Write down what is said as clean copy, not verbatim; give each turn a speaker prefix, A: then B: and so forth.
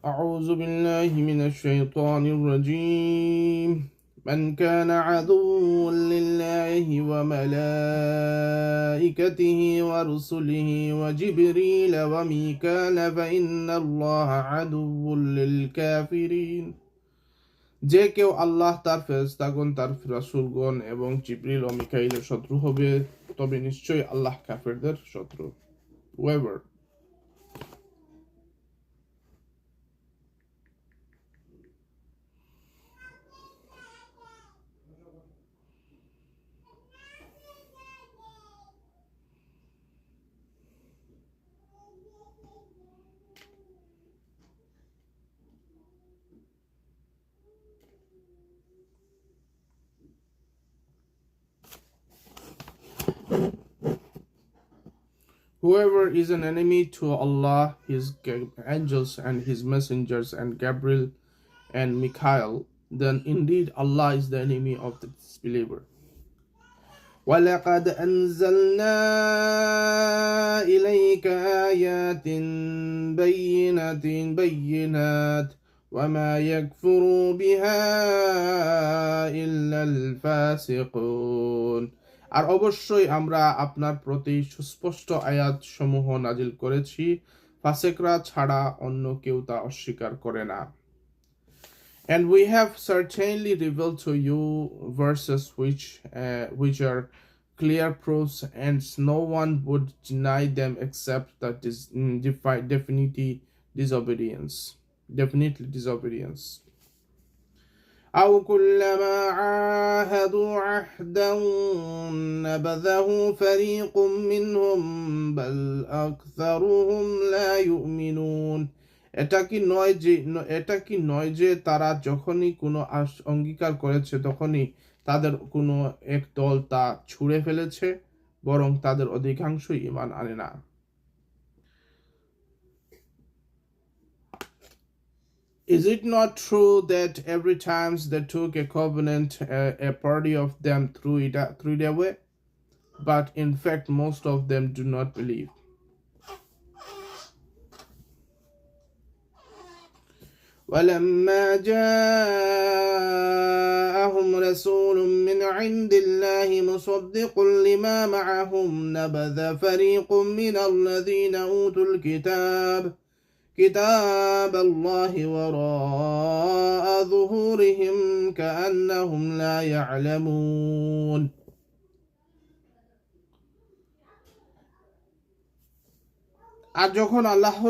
A: أعوذ بالله من الشيطان الرجيم من كان عدوا لله وملائكته ورسله وجبريل وميكال فإن الله عدو للكافرين যে কেউ আল্লাহ তার ফেরেশতাগণ তার রাসূলগণ এবং জিবরিল ও মিকাইলের শত্রু হবে তবে নিশ্চয়ই আল্লাহ কাফেরদের শত্রু whoever Whoever is an enemy to Allah, his angels and his messengers and Gabriel and Michael, then indeed Allah is the enemy of the disbeliever. وَلَقَدْ أَنزَلْنَا إِلَيْكَ آيَاتٍ بَيِّنَاتٍ وَمَا يَكْفُرُ بِهَا إِلَّا الْفَاسِقُونَ আর অবশ্যই আমরা আপনার প্রতি সুস্পষ্ট আয়াত সমূহ নাজিল করেছি, ফাসিকরা ছাড়া অন্য কেউ তা অস্বীকার করে না। And we have certainly revealed to you verses which are clear proofs, and no one would deny them except that definitely disobedience. أو كلما عاهدوا عهدا نبذه فريق منهم بل أكثرهم لا يؤمنون এটা কি নয় যে তারা যখনই কোনো অঙ্গীকার করেছে তখনই তাদের কোনো এক দল তা ছুঁড়ে ফেলেছে, বরং তাদের অধিকাংশই ঈমান আনে না। Is it not true that every time they took a covenant, a party of them threw it away? But in fact, most of them do not believe. وَلَمَّا جَاءَهُمْ رَسُولٌ مِّنْ عِندِ اللَّهِ مُصَدِّقٌ لِمَا مَعَهُمْ نَبَذَ فَرِيقٌ مِّنَ الَّذِينَ أُوتُوا كتاب الله وراء ظهورهم كأنهم لا يعلمون আর যখন আল্লাহর